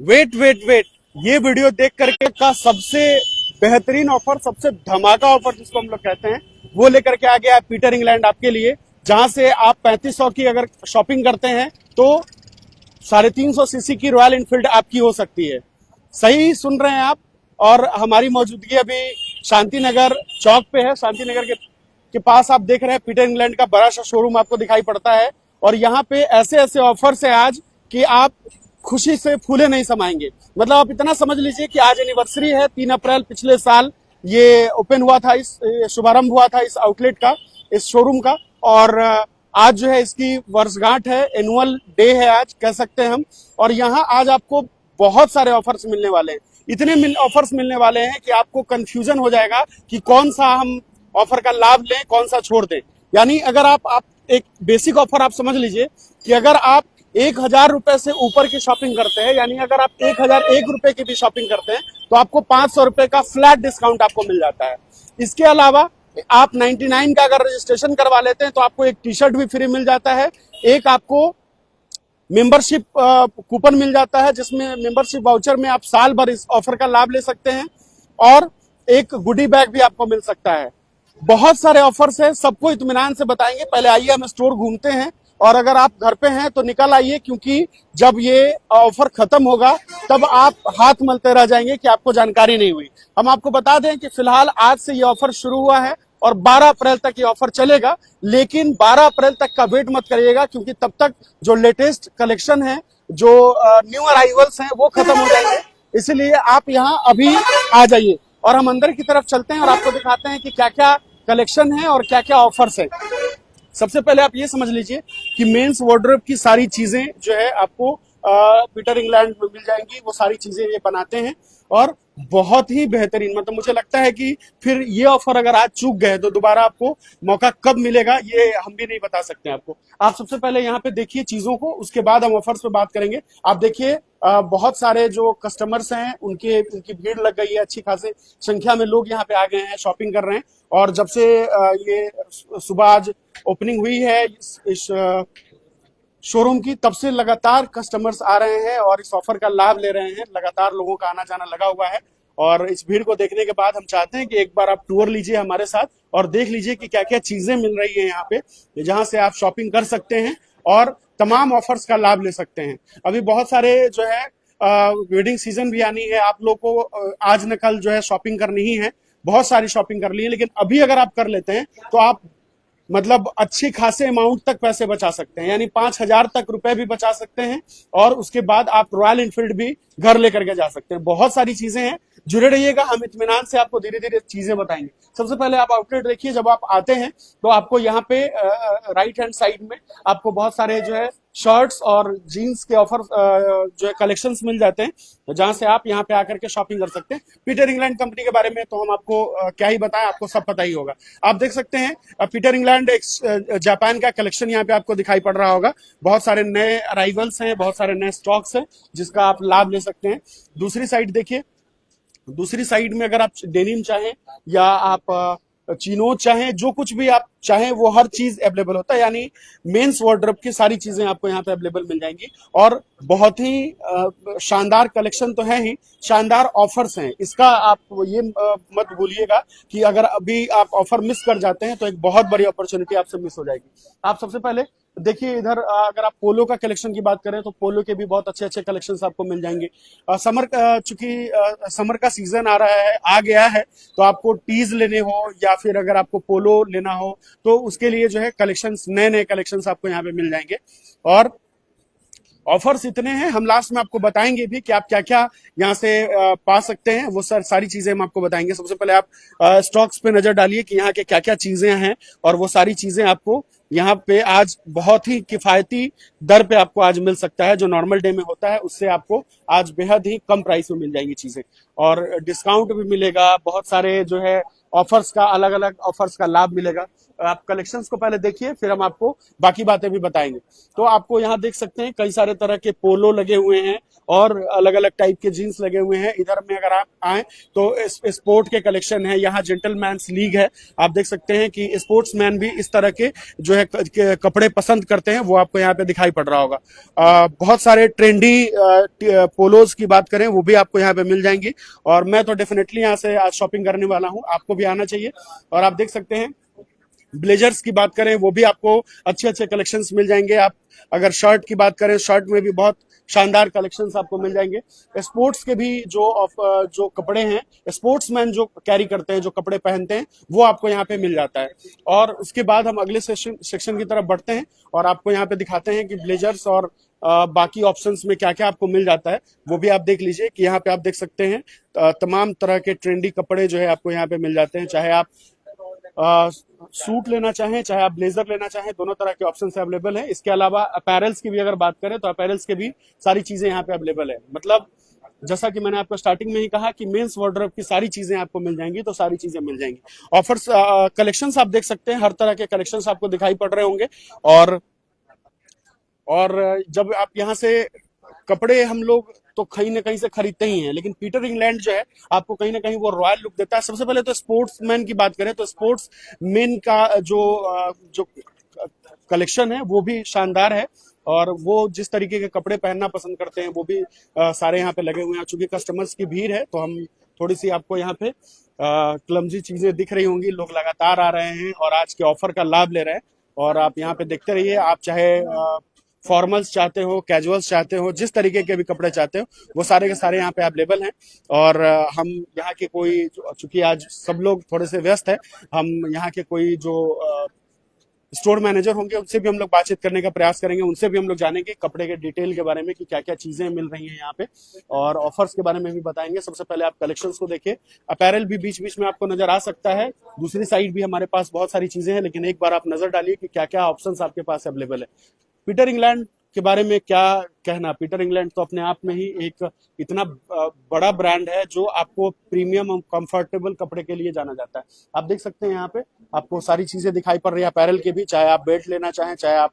Wait wait wait, ये video देख करके का सबसे बेहतरीन ऑफर, सबसे धमाका ऑफर जिसको हम लोग कहते हैं, वो लेकर के आ गया है पीटर इंग्लैंड आपके लिए। जहां से आप 3500 की अगर शॉपिंग करते हैं तो 350 सीसी की रॉयल इनफील्ड आपकी हो सकती है। सही सुन रहे हैं आप। और हमारी मौजूदगी अभी शांति नगर चौक पे है। शांति नगर के पास आप देख रहे हैं पीटर इंग्लैंड का बड़ा सा शोरूम आपको दिखाई पड़ता है। और यहाँ पे ऐसे ऐसे ऑफर्स है आज कि आप खुशी से फूले नहीं समाएंगे। मतलब आप इतना समझ लीजिए कि आज एनिवर्सरी है, 3 अप्रैल पिछले साल ये ओपन हुआ था, इस शुभारंभ हुआ था इस आउटलेट का, इस शोरूम का। और आज जो है इसकी वर्षगांठ है, एनुअल डे है आज कह सकते हैं हम। और यहाँ आज आपको बहुत सारे ऑफर्स मिलने वाले हैं, इतने ऑफर्स मिलने वाले हैं कि आपको कंफ्यूजन हो जाएगा कि कौन सा हम ऑफर का लाभ लें, कौन सा छोड़ दें। यानी अगर आप एक बेसिक ऑफर आप समझ लीजिए कि अगर आप 1000 रुपए से ऊपर की शॉपिंग करते हैं, यानी अगर आप 1001 रुपए की भी शॉपिंग करते हैं तो आपको 500 रुपए का फ्लैट डिस्काउंट आपको मिल जाता है। इसके अलावा आप 99 का अगर रजिस्ट्रेशन करवा लेते हैं तो आपको एक टी शर्ट भी फ्री मिल जाता है, एक आपको मेंबरशिप कूपन मिल जाता है जिसमें मेंबरशिप वाउचर में आप साल भर इस ऑफर का लाभ ले सकते हैं, और एक गुडी बैग भी आपको मिल सकता है। बहुत सारे ऑफर्स हैं, सबको इत्मीनान से बताएंगे। पहले आइए हम स्टोर घूमते हैं, और अगर आप घर पे हैं तो निकल आइए, क्योंकि जब ये ऑफर खत्म होगा तब आप हाथ मलते रह जाएंगे कि आपको जानकारी नहीं हुई। हम आपको बता दें कि फिलहाल आज से ये ऑफर शुरू हुआ है और 12 अप्रैल तक ये ऑफर चलेगा। लेकिन 12 अप्रैल तक का वेट मत करिएगा, क्योंकि तब तक जो लेटेस्ट कलेक्शन है, जो न्यू अराइवल्स हैं, वो खत्म हो जाएंगे। इसलिए आप यहाँ अभी आ जाइए और हम अंदर की तरफ चलते हैं और आपको दिखाते हैं कि क्या क्या कलेक्शन है और क्या क्या ऑफर्स है। सबसे पहले आप ये समझ लीजिए कि मेंस वार्डरोब की सारी चीजें जो है आपको पीटर इंग्लैंड में मिल जाएंगी। वो सारी चीजें ये बनाते हैं और बहुत ही बेहतरीन, मतलब मुझे लगता है कि फिर ये ऑफर अगर आज चूक गए तो दोबारा आपको मौका कब मिलेगा ये हम भी नहीं बता सकते आपको। आप सबसे पहले यहाँ पे देखिए चीजों को, उसके बाद हम ऑफर्स पे बात करेंगे। आप देखिए बहुत सारे जो कस्टमर्स हैं उनकी भीड़ लग गई है, अच्छी खासी संख्या में लोग यहाँ पे आ गए हैं, शॉपिंग कर रहे हैं। और जब से ये सुबह आज ओपनिंग हुई है इस शोरूम की, तब से लगातार कस्टमर्स आ रहे हैं और इस ऑफर का लाभ ले रहे हैं। लगातार लोगों का आना जाना लगा हुआ है। और इस भीड़ को देखने के बाद हम चाहते हैं कि एक बार आप टूर लीजिए हमारे साथ और देख लीजिए कि क्या क्या चीजें मिल रही है यहाँ पे, जहां से आप शॉपिंग कर सकते हैं और तमाम ऑफर्स का लाभ ले सकते हैं। अभी बहुत सारे जो है वेडिंग सीजन भी आनी है, आप लोग को आज न कल जो है शॉपिंग करनी ही है। बहुत सारी शॉपिंग कर ली है, लेकिन अभी अगर आप कर लेते हैं तो आप मतलब अच्छी खासे अमाउंट तक पैसे बचा सकते हैं, यानी 5000 तक रुपए भी बचा सकते हैं। और उसके बाद आप रॉयल इनफील्ड भी घर लेकर के जा सकते हैं। बहुत सारी चीजें हैं, जुड़े रहिएगा, हम इत्मीनान से आपको धीरे धीरे चीजें बताएंगे। सबसे पहले आप आउटलेट देखिए, जब आप आते हैं तो आपको यहाँ पे राइट हैंड साइड में आपको बहुत सारे जो है शर्ट्स और जीन्स के ऑफर जो है कलेक्शंस मिल जाते हैं, जहां से आप यहाँ पे आकर के शॉपिंग कर सकते हैं। पीटर इंग्लैंड कंपनी के बारे में तो हम आपको क्या ही बताएं, आपको सब पता ही होगा। आप देख सकते हैं पीटर इंग्लैंड एक जापान का कलेक्शन यहाँ पे आपको दिखाई पड़ रहा होगा। बहुत सारे नए अराइवल्स हैं, बहुत सारे नए स्टॉक्स हैं जिसका आप लाभ ले सकते हैं। दूसरी साइड देखिए, दूसरी साइड में अगर आप डेनिम चाहें या आप चीनो चाहें, जो कुछ भी आप चाहें वो हर चीज अवेलेबल होता है। यानी मेंस वार्डरोब की सारी चीजें आपको यहाँ पे अवेलेबल मिल जाएंगी। और बहुत ही शानदार कलेक्शन तो है ही, शानदार ऑफर्स हैं। इसका आप ये मत भूलिएगा कि अगर अभी आप ऑफर मिस कर जाते हैं तो एक बहुत बड़ी अपॉर्चुनिटी आपसे मिस हो जाएगी। आप सबसे पहले देखिए इधर अगर आप पोलो का कलेक्शन की बात करें तो पोलो के भी बहुत अच्छे अच्छे कलेक्शंस आपको मिल जाएंगे। चूंकि समर का सीजन आ रहा है, आ गया है, तो आपको टीज लेने हो या फिर अगर आपको पोलो लेना हो तो उसके लिए जो है कलेक्शंस, नए नए कलेक्शंस आपको यहाँ पे मिल जाएंगे। और ऑफर्स इतने हैं, हम लास्ट में आपको बताएंगे भी कि आप क्या क्या यहाँ से पा सकते हैं। वो सारी चीजें हम आपको बताएंगे। सबसे पहले आप स्टॉक्स पे नजर डालिए कि यहाँ के क्या क्या चीजें हैं, और वो सारी चीजें आपको यहाँ पे आज बहुत ही किफायती दर पे आपको आज मिल सकता है। जो नॉर्मल डे में होता है उससे आपको आज बेहद ही कम प्राइस में मिल जाएंगी चीजें, और डिस्काउंट भी मिलेगा। बहुत सारे जो है ऑफर्स का, अलग अलग ऑफर्स का लाभ मिलेगा। आप कलेक्शंस को पहले देखिए, फिर हम आपको बाकी बातें भी बताएंगे। तो आपको यहाँ देख सकते हैं कई सारे तरह के पोलो लगे हुए हैं और अलग अलग टाइप के जीन्स लगे हुए हैं। इधर में अगर आप आए तो स्पोर्ट के कलेक्शन है, यहाँ जेंटलमैन्स लीग है। आप देख सकते हैं कि स्पोर्ट्समैन भी इस तरह के जो है कपड़े पसंद करते हैं, वो आपको यहाँ पे दिखाई पड़ रहा होगा। बहुत सारे ट्रेंडी पोलोज की बात करें वो भी आपको यहाँ पे मिल जाएंगी, और मैं तो डेफिनेटली यहाँ से आज शॉपिंग करने वाला हूँ, आपको भी आना चाहिए। और आप देख सकते हैं ब्लेजर्स की बात करें वो भी आपको अच्छे अच्छे कलेक्शंस मिल जाएंगे। आप अगर शर्ट की बात करें, शर्ट में भी बहुत शानदार कलेक्शंस आपको मिल जाएंगे। स्पोर्ट्स के भी जो कपड़े हैं, स्पोर्ट्समैन जो कैरी करते हैं, जो कपड़े पहनते हैं, वो आपको यहाँ पे मिल जाता है। और उसके बाद हम अगले सेक्शन की तरफ बढ़ते हैं और आपको यहाँ पे दिखाते हैं कि ब्लेजर्स और बाकी ऑप्शंस में क्या क्या आपको मिल जाता है, वो भी आप देख लीजिए कि यहाँ पे आप देख सकते हैं तमाम तरह के ट्रेंडी कपड़े जो है आपको यहाँ पे मिल जाते हैं। चाहे आप सूट लेना चाहें, चाहे आप ब्लेजर लेना चाहें, दोनों तरह के ऑप्शन अवेलेबल हैं। इसके अलावा अपैरल्स की भी अगर बात करें तो अपैरल्स के भी सारी चीजें यहाँ पे अवेलेबल है। मतलब जैसा कि मैंने आपको स्टार्टिंग में ही कहा कि मेंस वार्डरोब की सारी चीजें आपको मिल जाएंगी, तो सारी चीजें मिल जाएंगी। ऑफर्स कलेक्शंस आप देख सकते हैं, हर तरह के कलेक्शंस आपको दिखाई पड़ रहे होंगे। और जब आप यहाँ से कपड़े हम लोग तो कहीं ना कहीं से खरीदते ही हैं, लेकिन पीटर इंग्लैंड जो है आपको कहीं ना कहीं वो रॉयल लुक देता है। सबसे पहले तो स्पोर्ट्समैन की बात करें तो स्पोर्ट्स मैन का जो कलेक्शन है वो भी शानदार है, और वो जिस तरीके के कपड़े पहनना पसंद करते हैं वो भी सारे यहाँ पे लगे हुए हैं। चूंकि कस्टमर्स की भीड़ है तो हम थोड़ी सी आपको यहाँ पे क्लमजी चीजें दिख रही होंगी। लोग लगातार आ रहे हैं और आज के ऑफर का लाभ ले रहे हैं, और आप यहाँ पे देखते रहिए। आप चाहे फॉर्मल्स चाहते हो, कैजुअल्स चाहते हो, जिस तरीके के भी कपड़े चाहते हो, वो सारे के सारे यहाँ पे अवेलेबल हैं। और हम यहाँ के कोई, चूंकि आज सब लोग थोड़े से व्यस्त हैं, हम यहाँ के कोई जो स्टोर मैनेजर होंगे उनसे भी हम लोग बातचीत करने का प्रयास करेंगे, उनसे भी हम लोग जानेंगे कपड़े के डिटेल के बारे में कि क्या क्या चीजें मिल रही हैं यहाँ पे, और ऑफर्स के बारे में भी बताएंगे। सबसे पहले आप कलेक्शंस को देखिए। अपैरल भी बीच बीच में आपको नजर आ सकता है, दूसरी साइड भी हमारे पास बहुत सारी चीजें हैं, लेकिन एक बार आप नजर डालिए कि क्या क्या ऑप्शंस आपके पास अवेलेबल है। पीटर इंग्लैंड के बारे में क्या कहना। पीटर इंग्लैंड तो अपने आप में ही एक इतना बड़ा ब्रांड है जो आपको प्रीमियम और कंफर्टेबल कपड़े के लिए जाना जाता है। आप देख सकते हैं यहाँ पे आपको सारी चीजें दिखाई पड़ रही है अपैरल के भी, चाहे आप बेल्ट लेना चाहें, चाहे आप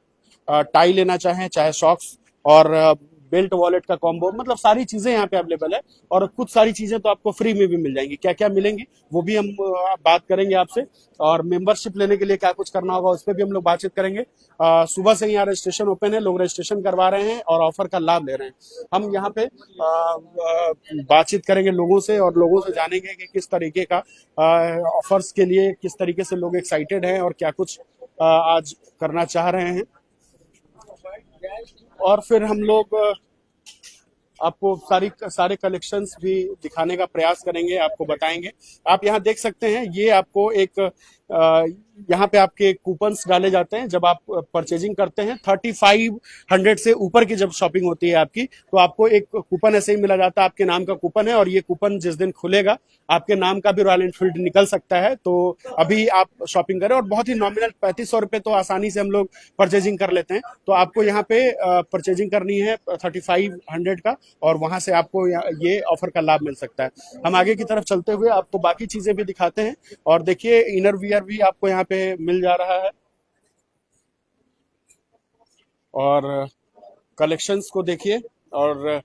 टाई लेना चाहें, चाहे सॉक्स और बेल्ट वॉलेट का कॉम्बो, मतलब सारी चीजें यहाँ पे अवेलेबल है। और कुछ सारी चीजें तो आपको फ्री में भी मिल जाएंगी। क्या क्या मिलेंगी वो भी हम बात करेंगे आपसे, और मेंबरशिप लेने के लिए क्या कुछ करना होगा उस पर भी हम लोग बातचीत करेंगे। सुबह से यहाँ रजिस्ट्रेशन ओपन है, लोग रजिस्ट्रेशन करवा रहे हैं और ऑफर का लाभ ले रहे हैं। हम यहाँ पे बातचीत करेंगे लोगों से, और लोगों से जानेंगे कि किस तरीके का ऑफर्स के लिए किस तरीके से लोग एक्साइटेड हैं और क्या कुछ आज करना चाह रहे हैं। और फिर हम लोग आपको सारे कलेक्शंस भी दिखाने का प्रयास करेंगे, आपको बताएंगे। आप यहाँ देख सकते हैं, ये आपको एक यहाँ पे आपके कूपन्स डाले जाते हैं जब आप परचेजिंग करते हैं। 3500 से ऊपर की जब शॉपिंग होती है आपकी, तो आपको एक कूपन ऐसे ही मिला जाता है, आपके नाम का कूपन है, और ये कूपन जिस दिन खुलेगा आपके नाम का भी रॉयल एनफील्ड निकल सकता है। तो अभी आप शॉपिंग करें, और बहुत ही नॉमिनल 3500 रुपए तो आसानी से हम लोग परचेजिंग कर लेते हैं। तो आपको यहाँ पे परचेजिंग करनी है 3500 का, और वहां से आपको ये ऑफर का लाभ मिल सकता है। हम आगे की तरफ चलते हुए आपको बाकी चीजें भी दिखाते हैं, और देखिए इनर वियर भी आपको यहाँ पे मिल जा रहा है। और कलेक्शंस को देखिए, और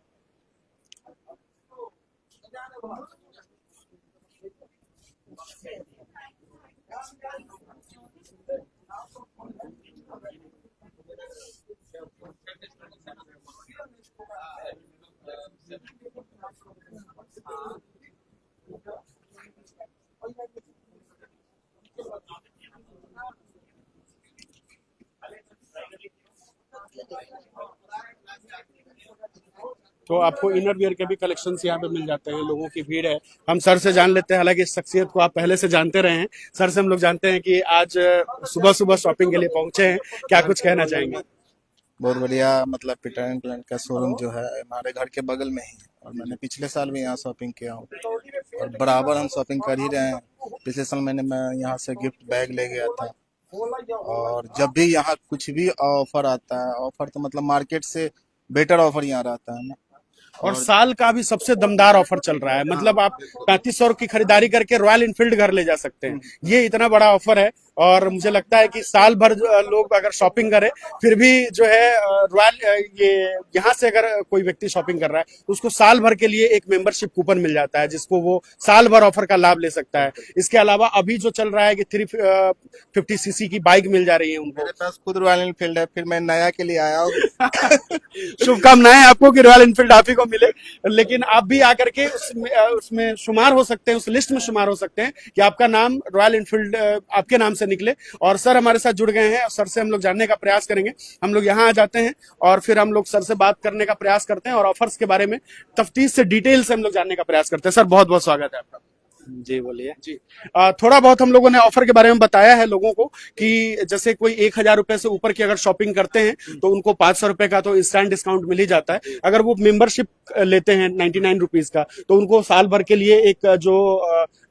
तो आपको इनर वियर के भी कलेक्शंस यहाँ पे मिल जाते हैं। लोगों की भीड़ है, हम सर से जान लेते हैं। हालांकि इस शख्सियत को आप पहले से जानते रहे हैं, सर से हम लोग जानते हैं कि आज सुबह सुबह शॉपिंग के लिए पहुंचे हैं, क्या कुछ कहना चाहेंगे। बहुत बढ़िया। मतलब पीटर इंग्लैंड का शोरूम जो है हमारे घर के बगल में ही है, और मैंने पिछले साल भी यहाँ शॉपिंग किया हूँ, और बराबर हम शॉपिंग कर ही रहे हैं। पिछले साल मैं यहाँ से गिफ्ट बैग ले गया था, और जब भी यहाँ कुछ भी ऑफर आता है, ऑफर तो मतलब मार्केट से बेटर ऑफर यहाँ रहता है ना। और साल का भी सबसे दमदार ऑफर चल रहा है, मतलब आप 3500 की खरीदारी करके रॉयल एनफील्ड घर ले जा सकते हैं। ये इतना बड़ा ऑफर है, और मुझे लगता है कि साल भर लोग अगर शॉपिंग करें फिर भी जो है रॉयल ये यहाँ से अगर कोई व्यक्ति शॉपिंग कर रहा है तो उसको साल भर के लिए एक मेंबरशिप कूपन मिल जाता है, जिसको वो साल भर ऑफर का लाभ ले सकता है। इसके अलावा अभी जो चल रहा है कि 350 सीसी की बाइक मिल जा रही है उनको। मेरे पास खुद रॉयल एनफील्ड है, फिर मैं नया के लिए आया हूँ। शुभकामनाएं आपको कि रॉयल एनफील्ड आप ही को मिले, लेकिन आप भी आकर के उसमें शुमार हो सकते हैं, उस लिस्ट में शुमार हो सकते हैं कि आपका नाम रॉयल एनफील्ड आपके नाम से निकले। और सर हमारे साथ जुड़ गए हैं, सर से हम लोग जानने का प्रयास करेंगे। हम लोग यहाँ आ जाते हैं और फिर हम लोग सर से बात करने का प्रयास करते हैं और ऑफर्स के बारे में तफ्तीश से डिटेल से हम लोग जानने का प्रयास करते हैं। सर बहुत बहुत स्वागत है आपका। जी बोलिए। जी थोड़ा बहुत हम लोगों ने ऑफर के बारे में बताया है लोगों को कि जैसे कोई 1,000 रुपए से ऊपर की अगर शॉपिंग करते हैं तो उनको 500 रुपए का तो इंस्टेंट डिस्काउंट मिल ही जाता है। अगर वो मेंबरशिप लेते हैं 99 रुपीज का तो उनको साल भर के लिए एक जो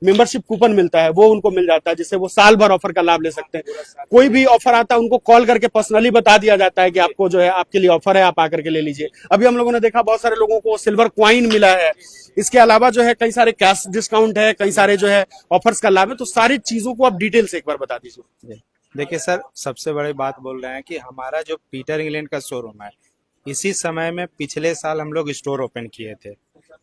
मेंबरशिप कूपन मिलता है वो उनको मिल जाता है, जिससे वो साल भर ऑफर का लाभ ले सकते हैं। कोई भी ऑफर आता है उनको कॉल करके पर्सनली बता दिया जाता है कि आपको जो है आपके लिए ऑफर है, आप आकर के ले लीजिए। अभी हम लोगों ने देखा बहुत सारे लोगों को सिल्वर क्वाइन मिला है। इसके अलावा जो है कई सारे कैश डिस्काउंट है, कई सारे जो है ऑफर्स का लाभ है। तो सारी चीजों को आप डिटेल से एक बार बता दीजिए। देखिए सर, सबसे बड़ी बात बोल रहे हैं कि हमारा जो पीटर इंग्लैंड का शोरूम है, इसी समय में पिछले साल हम लोग स्टोर ओपन किए थे,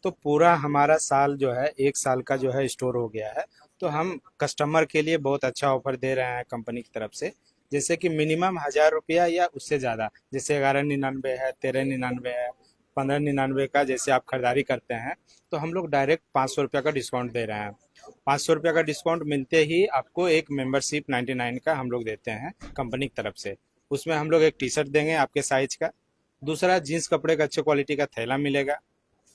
तो पूरा हमारा साल जो है 1 साल का जो है स्टोर हो गया है। तो हम कस्टमर के लिए बहुत अच्छा ऑफर दे रहे हैं कंपनी की तरफ से, जैसे कि मिनिमम 1,000 रुपया या उससे ज़्यादा, जैसे 1199 है, 1399 है, 1599 का जैसे आप खरीदारी करते हैं तो हम लोग डायरेक्ट 500 रुपया का डिस्काउंट दे रहे हैं। 500 रुपया का डिस्काउंट मिलते ही आपको एक मेंबरशिप 99 का हम लोग देते हैं कंपनी की तरफ से। उसमें हम लोग एक टी शर्ट देंगे आपके साइज का, दूसरा जीन्स कपड़े का अच्छे क्वालिटी का थैला मिलेगा,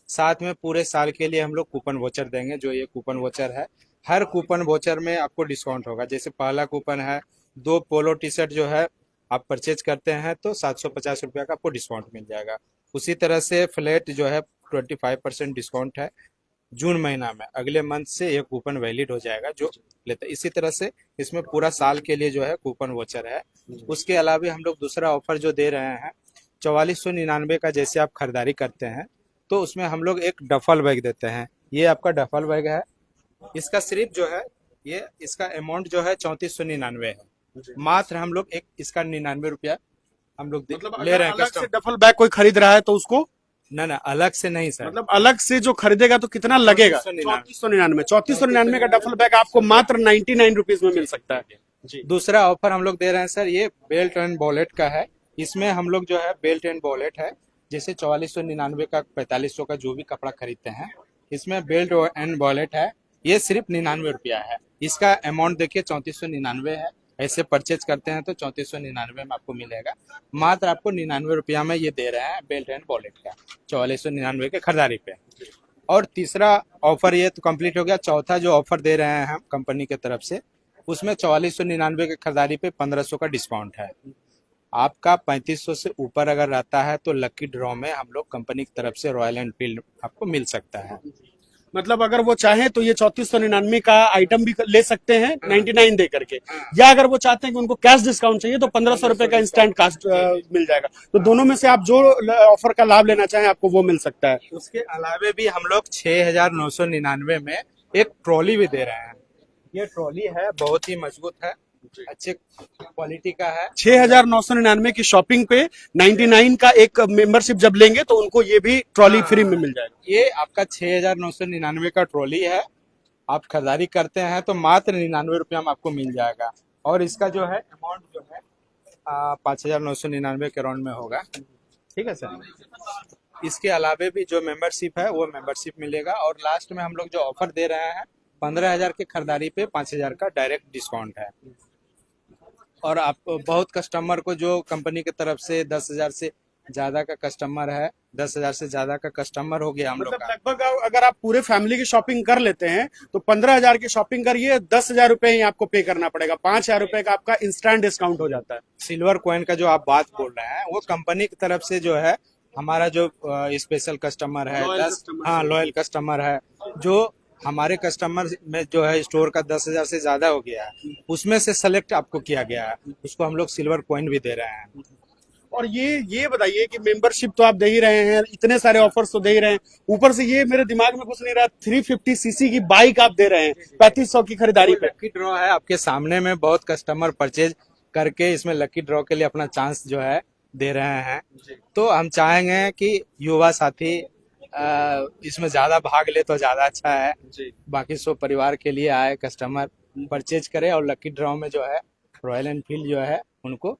साथ में पूरे साल के लिए हम लोग कूपन वोचर देंगे। जो ये कूपन वोचर है, हर कूपन वोचर में आपको डिस्काउंट होगा। जैसे पहला कूपन है 2 पोलो टी शर्ट जो है आप परचेज करते हैं तो 750 रुपया का आपको डिस्काउंट मिल जाएगा। उसी तरह से फ्लैट जो है 25% डिस्काउंट है जून महीना में, अगले मंथ से ये कूपन वैलिड हो जाएगा जो लेते। इसी तरह से इसमें पूरा साल के लिए जो है कूपन वोचर है। उसके अलावा हम लोग दूसरा ऑफर जो दे रहे हैं 4499 का, जैसे आप खरीदारी करते हैं तो उसमें हम लोग एक डफल बैग देते हैं। ये आपका डफल बैग है, इसका सिर्फ जो है ये इसका अमाउंट जो है 3499 है। मात्र हम लोग एक इसका 99 रुपया हम लोग ले रहे हैं। अलग से डफल बैग कोई खरीद रहा है तो उसको ना अलग से नहीं सर, मतलब अलग से जो खरीदेगा तो कितना लगेगा? 3499 का डफल बैग आपको मात्र 99 रुपीज में मिल सकता है। जी। दूसरा ऑफर हम लोग दे रहे हैं सर, ये बेल्ट एंड वॉलेट का है। इसमें हम लोग जो है बेल्ट एंड वॉलेट है, जैसे 4499 का 4500 का जो भी कपड़ा खरीदते हैं, इसमें बेल्ट एंड वॉलेट है, ये सिर्फ 99 रुपया है। इसका अमाउंट देखिए 3499 है, ऐसे परचेज करते हैं तो 3499 में आपको मिलेगा। मात्र आपको 99 रुपया में ये दे रहे हैं बेल्ट एंड वॉलेट का 4499 के खरीदारी पे। और तीसरा ऑफर ये तो कंप्लीट हो गया। चौथा जो ऑफर दे रहे हैं हम कंपनी की तरफ से, उसमें 4499 के खरीदारी पे 1500 का डिस्काउंट है। आपका 3500 से ऊपर अगर रहता है तो लकी ड्रॉ में हम लोग कंपनी की तरफ से रॉयल एनफील्ड आपको मिल सकता है। मतलब अगर वो चाहे तो ये 3499 का आइटम भी ले सकते हैं 99 दे करके, या अगर वो चाहते हैं कि उनको कैश डिस्काउंट चाहिए तो 1500 रुपए का इंस्टेंट कास्ट मिल जाएगा। तो दोनों में से आप जो ऑफर का लाभ लेना चाहें आपको वो मिल सकता है। उसके अलावा भी हम लोग 6999 में एक ट्रॉली भी दे रहे हैं। ये ट्रॉली है, बहुत ही मजबूत है, अच्छे क्वालिटी का है। 6999 की शॉपिंग पे 99 का एक मेंबरशिप जब लेंगे तो उनको ये भी ट्रॉली फ्री में मिल जाएगा। ये आपका 6999 का ट्रॉली है, आप खरीदारी करते हैं तो मात्र 99 रुपया में आपको मिल जाएगा। और इसका जो है अमाउंट जो है 5999 के राउंड में होगा। ठीक है सर। इसके अलावा भी जो मेंबरशिप है वो मेंबरशिप मिलेगा। और लास्ट में हम लोग जो ऑफर दे रहे हैं 15,000 के खरीदारी पे 5,000 का डायरेक्ट डिस्काउंट है। और आप बहुत कस्टमर को जो कंपनी की तरफ से 10,000 से ज्यादा का कस्टमर है, 10,000 से ज्यादा का कस्टमर हो गया हम लोग मतलब लगभग अगर आप पूरे फैमिली की शॉपिंग कर लेते हैं तो 15,000 की शॉपिंग करिए, 10,000 रुपए ही आपको पे करना पड़ेगा, 5,000 रुपए का आपका इंस्टेंट डिस्काउंट हो जाता है। सिल्वर कॉइन का जो आप बात बोल रहे हैं वो कंपनी की तरफ से जो है हमारा जो स्पेशल कस्टमर है, लॉयल कस्टमर है, जो हमारे कस्टमर में जो है स्टोर का 10,000 से ज्यादा हो गया है, उसमें से सेलेक्ट आपको किया गया है, उसको हम लोग सिल्वर कॉइन भी दे रहे हैं। और ये बताइए कि मेंबरशिप तो आप दे ही रहे हैं, इतने सारे ऑफर्स तो दे ही रहे हैं, ऊपर से ये मेरे दिमाग में घुस नहीं रहा, 350 सीसी की बाइक आप दे रहे हैं 3500 की खरीदारी पे। लकी ड्रॉ है आपके सामने में, बहुत कस्टमर परचेज करके इसमें लकी ड्रॉ के लिए अपना चांस जो है दे रहे हैं। तो हम चाहेंगे कि युवा साथी इसमें ज्यादा भाग ले तो ज्यादा अच्छा है। बाकी सब परिवार के लिए आए कस्टमर परचेज करे और लकी ड्रॉ में जो है रॉयल एनफील्ड जो है उनको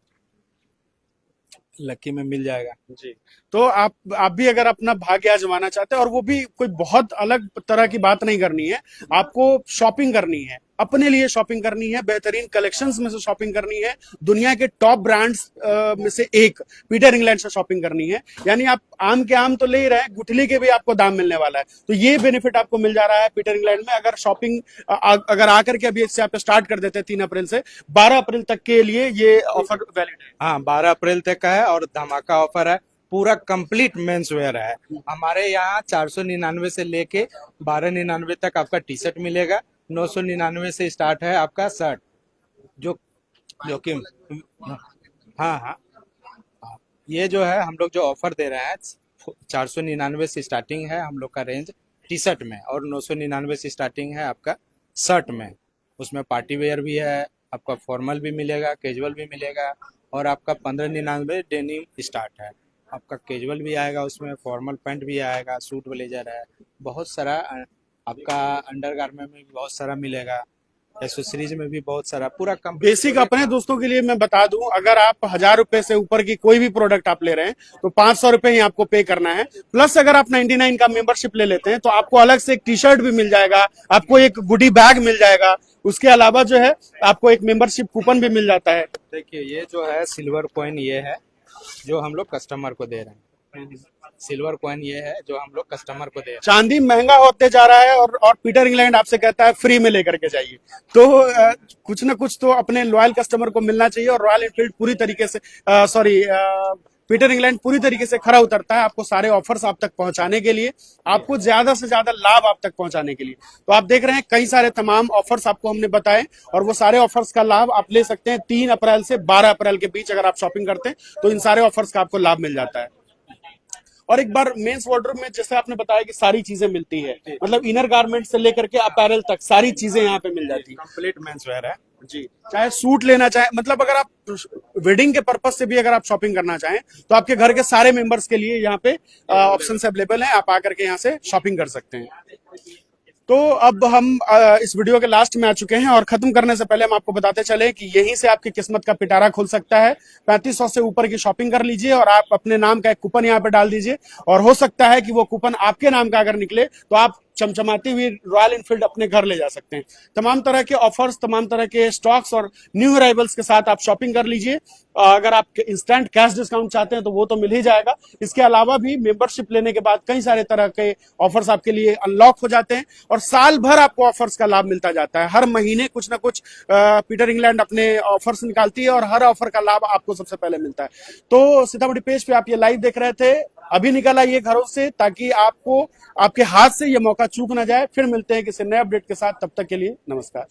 लकी में मिल जाएगा। जी। तो आप भी अगर अपना भाग्य आजमाना चाहते हैं, और वो भी कोई बहुत अलग तरह की बात नहीं करनी है, आपको शॉपिंग करनी है, अपने लिए शॉपिंग करनी है, बेहतरीन कलेक्शंस में से शॉपिंग करनी है, दुनिया के टॉप ब्रांड्स में से एक पीटर इंग्लैंड से शॉपिंग करनी है, यानी आप आम के आम तो ले ही रहे हैं, गुठली के भी आपको दाम मिलने वाला है। तो ये बेनिफिट आपको मिल जा रहा है पीटर इंग्लैंड में। अगर शॉपिंग अगर आकर के अभी इससे आप स्टार्ट कर देते हैं 3 अप्रैल से 12 अप्रैल तक के लिए ये ऑफर वैलिड है। हाँ, 12 अप्रैल तक का है और धमाका ऑफर है, पूरा कंप्लीट मेंस वेयर है। हमारे यहाँ 499 से लेके 1299 तक आपका टी शर्ट मिलेगा, 999 से स्टार्ट है आपका शर्ट, जो जो कि हाँ हाँ, ये जो है हम लोग जो ऑफर दे रहे हैं 499 से स्टार्टिंग है हम लोग का रेंज टी शर्ट में, और 999 से स्टार्टिंग है आपका शर्ट में। उसमें पार्टी वेयर भी है, आपका फॉर्मल भी मिलेगा, कैजुअल भी मिलेगा, और आपका 1599 डेनिम स्टार्ट है। आपका कैजुअल भी आएगा, उसमें फॉर्मल पैंट भी आएगा, सूट ब्लेजर है, बहुत सारा आपका अंडरगारमेंट में भी बहुत सारा मिलेगा, एसेसरीज में भी बहुत सारा, पूरा कम बेसिक अपने दोस्तों के लिए मैं बता दूं, अगर आप 1000 रुपए से ऊपर की कोई भी प्रोडक्ट आप ले रहे हैं तो 500 रुपए ही आपको पे करना है। प्लस अगर आप 99 का मेंबरशिप ले लेते हैं तो आपको अलग से एक टी शर्ट भी मिल जाएगा, आपको एक गुडी बैग मिल जाएगा, उसके अलावा जो है आपको एक मेंबरशिप कूपन भी मिल जाता है। देखिए ये जो है सिल्वर कॉइन, ये है जो हम लोग कस्टमर को दे रहे हैं। सिल्वर कॉइन ये है जो हम लोग कस्टमर को दे रहे हैं। चांदी महंगा होते जा रहा है और पीटर इंग्लैंड आपसे कहता है फ्री में लेकर के जाइए, तो कुछ ना कुछ तो अपने लॉयल कस्टमर को मिलना चाहिए। और रॉयल एनफील्ड पूरी तरीके से पीटर इंग्लैंड पूरी तरीके से खरा उतरता है आपको सारे ऑफर्स आप तक पहुंचाने के लिए, आपको ज्यादा से ज्यादा लाभ आप तक पहुंचाने के लिए। तो आप देख रहे हैं कई सारे तमाम ऑफर्स आपको हमने बताए, और वो सारे ऑफर्स का लाभ आप ले सकते हैं 3 अप्रैल से 12 अप्रैल के बीच। अगर आप शॉपिंग करते हैं तो इन सारे ऑफर्स का आपको लाभ मिल जाता है। और एक बार मेंस वार्डरोब में जैसे आपने बताया कि सारी चीजें मिलती है, मतलब इनर गारमेंट से लेकर के अपैरल तक सारी चीजें यहाँ पे मिल जाती है, कंप्लीट मेंस वेयर है जी। चाहे सूट लेना चाहे, मतलब अगर आप वेडिंग के पर्पज से भी अगर आप शॉपिंग करना चाहें तो आपके घर के सारे मेंबर्स के लिए यहाँ पे ऑप्शंस अवेलेबल हैं, आप आकर के यहाँ से शॉपिंग कर सकते हैं। तो अब हम इस वीडियो के लास्ट में आ चुके हैं, और खत्म करने से पहले हम आपको बताते चले कि यहीं से आपकी किस्मत का पिटारा खुल सकता है। 3500 से ऊपर की शॉपिंग कर लीजिए और आप अपने नाम का एक कूपन यहाँ पे डाल दीजिए, और हो सकता है कि वो कूपन आपके नाम का अगर निकले तो आप चमचमाती हुई रॉयल एनफील्ड अपने घर ले जा सकते हैं। तमाम तरह के ऑफर्स, तमाम तरह के स्टॉक्स और न्यू अराइवल्स के साथ आप शॉपिंग कर लीजिए। अगर आप इंस्टेंट कैश डिस्काउंट चाहते हैं तो वो तो मिल ही जाएगा, इसके अलावा भी मेंबरशिप लेने के बाद कई सारे तरह के ऑफर्स आपके लिए अनलॉक हो जाते हैं, और साल भर आपको ऑफर्स का लाभ मिलता जाता है। हर महीने कुछ ना कुछ पीटर इंग्लैंड अपने ऑफर्स निकालती है, और हर ऑफर का लाभ आपको सबसे पहले मिलता है। तो सीतामढ़ी पेज पे आप ये लाइव देख रहे थे, अभी निकल आइए घरों से ताकि आपको आपके हाथ से ये मौका चूक ना जाए। फिर मिलते हैं किसी नए अपडेट के साथ, तब तक के लिए नमस्कार।